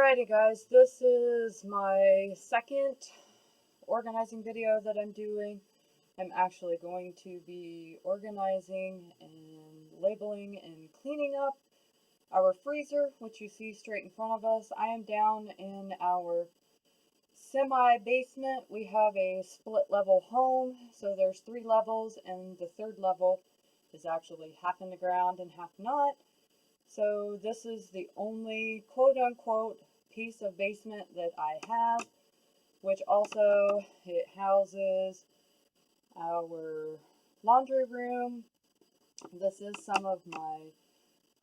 Alrighty guys, this is my second organizing video that I'm doing. I'm actually going to be organizing and labeling and cleaning up our freezer, which you see straight in front of us. I am down in our semi-basement. We have a split level home, so there's 3 levels, and the third level is actually half in the ground and half not. So this is the only quote-unquote piece of basement that I have, which also it houses our laundry room. This is some of my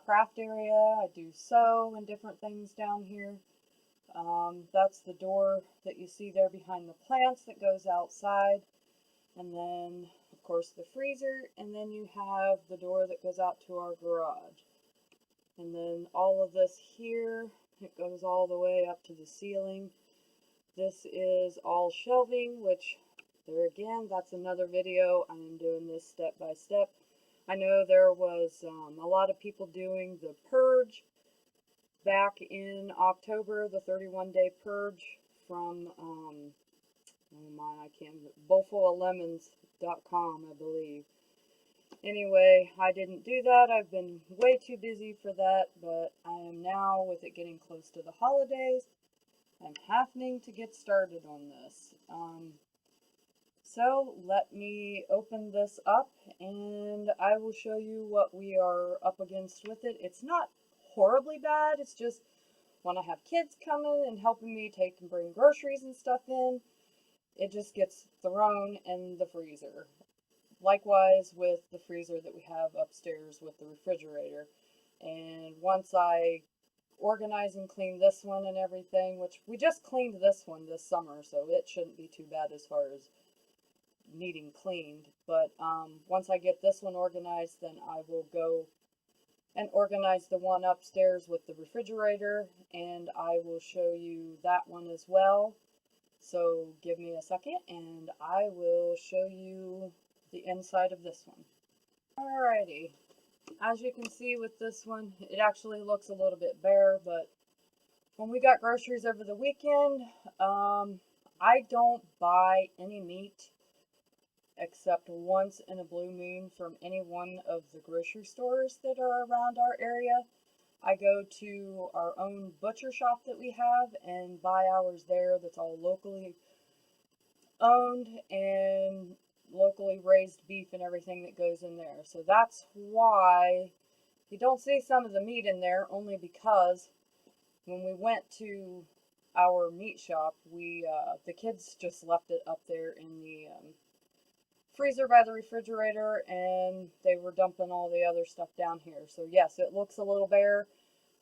craft area. I do sew and different things down here. That's the door that you see there behind the plants that goes outside. And then, of course, the freezer. And then you have the door that goes out to our garage. And then all of this here, it goes all the way up to the ceiling. This is all shelving, which there again, that's another video. I'm doing this step by step. I know there was a lot of people doing the purge back in October, the 31-day purge from, oh my, I can't, bowlfuloflemons.com, I believe. Anyway, I didn't do that. I've been way too busy for that, but I am now, with it getting close to the holidays, I'm happening to get started on this. So let me open this up and I will show you what we are up against with it. It's not horribly bad. It's just when I have kids coming and helping me take and bring groceries and stuff in, it just gets thrown in the freezer. Likewise with the freezer that we have upstairs with the refrigerator. And once I organize and clean this one and everything, which we just cleaned this one this summer, so it shouldn't be too bad as far as needing cleaned. But once I get this one organized, then I will go and organize the one upstairs with the refrigerator, and I will show you that one as well. So give me a second and I will show you the inside of this one. Alrighty, as you can see with this one, it actually looks a little bit bare, but when we got groceries over the weekend, I don't buy any meat except once in a blue moon from any one of the grocery stores that are around our area. I go to our own butcher shop that we have and buy ours there. That's all locally owned and locally raised beef and everything that goes in there. So that's why you don't see some of the meat in there, only because when we went to our meat shop, the kids just left it up there in the freezer by the refrigerator, and they were dumping all the other stuff down here. So yes, it looks a little bare.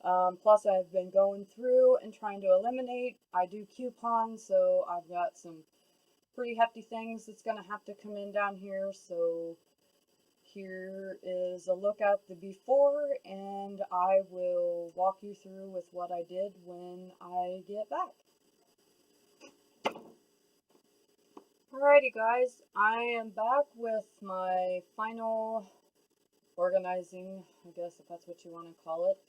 Plus I've been going through and trying to eliminate. I do coupons, so I've got some pretty hefty things that's going to have to come in down here. So here is a look at the before, and I will walk you through with what I did when I get back. Alrighty guys, I am back with my final organizing, I guess if that's what you want to call it.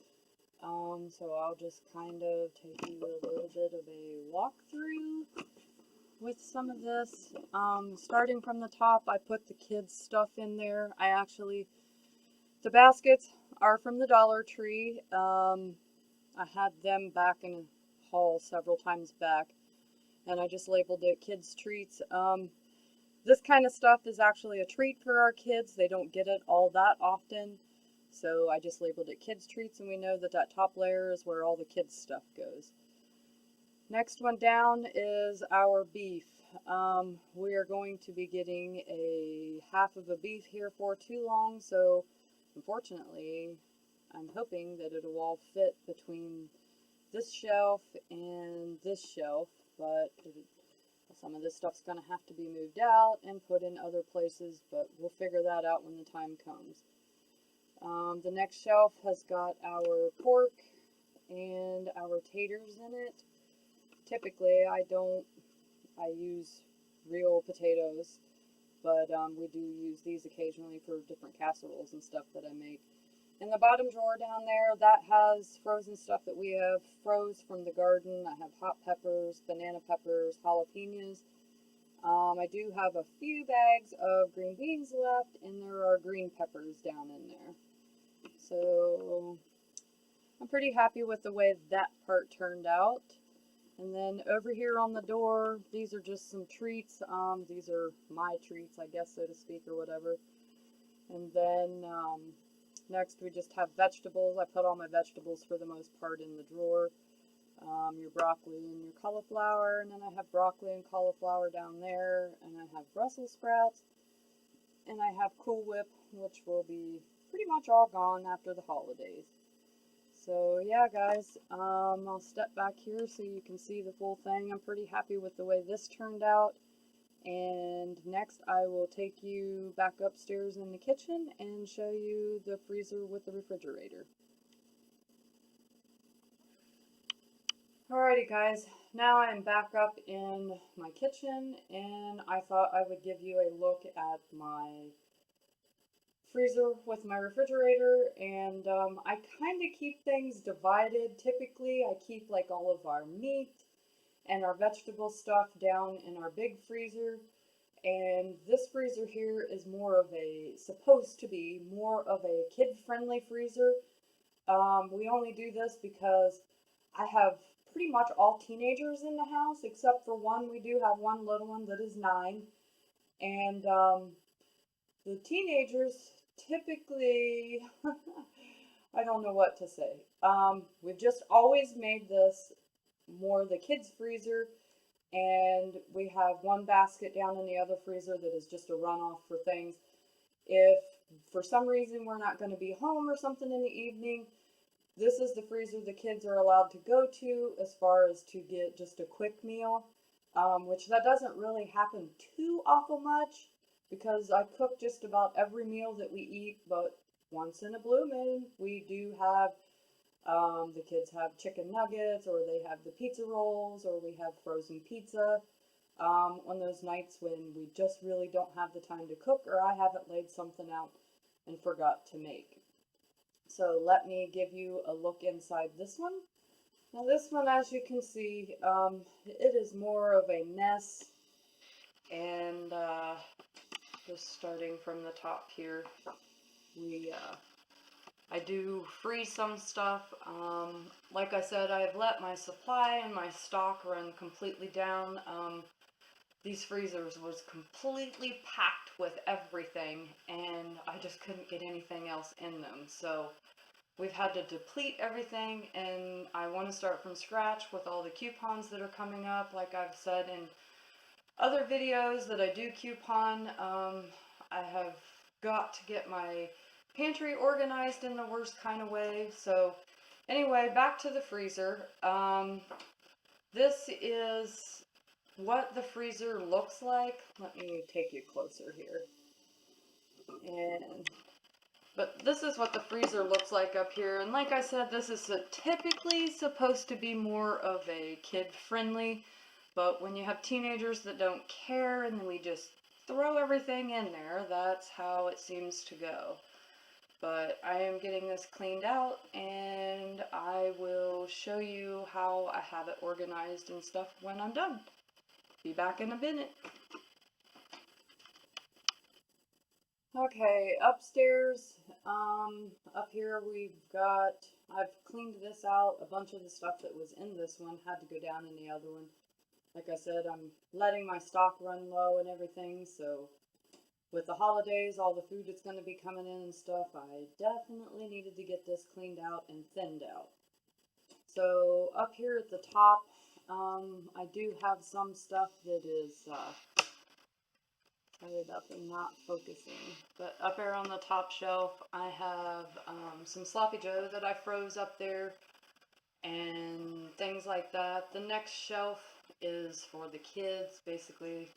So I'll just kind of take you a little bit of a walkthrough with some of this. Starting from the top, I put the kids' stuff in there. The baskets are from the Dollar Tree. I had them back in a haul several times back, and I just labeled it kids' treats. This kind of stuff is actually a treat for our kids. They don't get it all that often. So I just labeled it kids' treats, and we know that that top layer is where all the kids' stuff goes. Next one down is our beef. We are going to be getting a half of a beef here for too long, so unfortunately I'm hoping that it'll all fit between this shelf and this shelf, but some of this stuff's going to have to be moved out and put in other places, but we'll figure that out when the time comes. The next shelf has got our pork and our taters in it. Typically I use real potatoes, but we do use these occasionally for different casseroles and stuff that I make. In the bottom drawer down there, that has frozen stuff that we have froze from the garden. I have hot peppers, banana peppers, jalapenos. I do have a few bags of green beans left, and there are green peppers down in there. So I'm pretty happy with the way that part turned out. And then over here on the door, these are just some treats. These are my treats, I guess, so to speak, or whatever. And then next we just have vegetables. I put all my vegetables for the most part in the drawer. Your broccoli and your cauliflower, and then I have broccoli and cauliflower down there, and I have Brussels sprouts, and I have Cool Whip, which will be pretty much all gone after the holidays. So yeah, guys, I'll step back here so you can see the full thing. I'm pretty happy with the way this turned out. And next I will take you back upstairs in the kitchen and show you the freezer with the refrigerator. Alrighty guys, now I'm back up in my kitchen and I thought I would give you a look at my freezer with my refrigerator, and I kind of keep things divided. Typically I keep like all of our meat and our vegetable stuff down in our big freezer, and this freezer here is more of a, supposed to be more of a kid-friendly freezer. We only do this because I have pretty much all teenagers in the house except for one. We do have one little one that is 9, and the teenagers typically, I don't know what to say. We've just always made this more the kids' freezer, and we have one basket down in the other freezer that is just a runoff for things. If for some reason we're not going to be home or something in the evening, this is the freezer the kids are allowed to go to as far as to get just a quick meal, which that doesn't really happen too awful much because I cook just about every meal that we eat, but once in a blue moon, we do have, the kids have chicken nuggets, or they have the pizza rolls, or we have frozen pizza, on those nights when we just really don't have the time to cook, or I haven't laid something out and forgot to make. So let me give you a look inside this one. Now this one, as you can see, it is more of a mess, and just starting from the top here, I do freeze some stuff. Like I said, I've let my supply and my stock run completely down. These freezers was completely packed with everything, and I just couldn't get anything else in them. So we've had to deplete everything, and I want to start from scratch with all the coupons that are coming up. Like I've said in other videos that I do coupon, I have got to get my pantry organized in the worst kind of way. So anyway, back to the freezer. This is what the freezer looks like. Let me take you closer here. But this is what the freezer looks like up here. And like I said, this is typically supposed to be more of a kid-friendly. But when you have teenagers that don't care and then we just throw everything in there, that's how it seems to go. But I am getting this cleaned out, and I will show you how I have it organized and stuff when I'm done. Be back in a minute. Okay, upstairs, up here I've cleaned this out. A bunch of the stuff that was in this one had to go down in the other one. Like I said, I'm letting my stock run low and everything, so with the holidays, all the food that's going to be coming in and stuff, I definitely needed to get this cleaned out and thinned out. So up here at the top, I do have some stuff that is tied up and not focusing. But up here on the top shelf, I have some Sloppy Joe that I froze up there and things like that. The next shelf is for the kids, basically.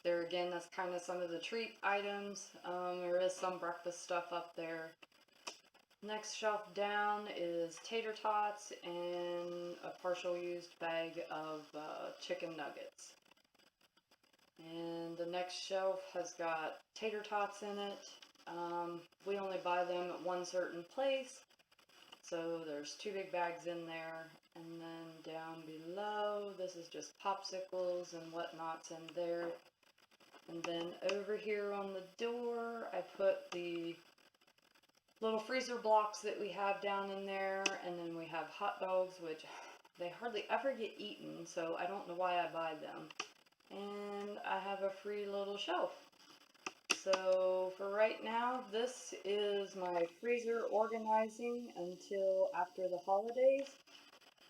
There again, that's kind of some of the treat items. There is some breakfast stuff up there. Next shelf down is tater tots and a partial used bag of chicken nuggets. And the next shelf has got tater tots in it, We only buy them at one certain place. So there's 2 big bags in there, and then down below, this is just popsicles and whatnot's in there. And then over here on the door, I put the little freezer blocks that we have down in there, and then we have hot dogs, which they hardly ever get eaten, so I don't know why I buy them. And I have a free little shelf. So for right now, this is my freezer organizing until after the holidays.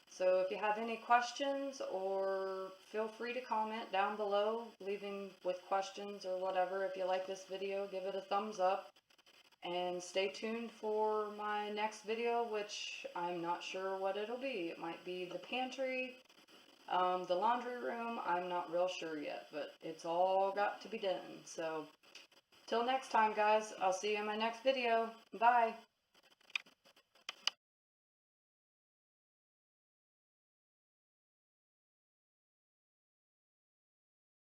So if you have any questions, or feel free to comment down below, leaving with questions or whatever. If you like this video, give it a thumbs up. And stay tuned for my next video, which I'm not sure what it'll be. It might be the pantry, the laundry room. I'm not real sure yet, but it's all got to be done. So till next time, guys, I'll see you in my next video. Bye.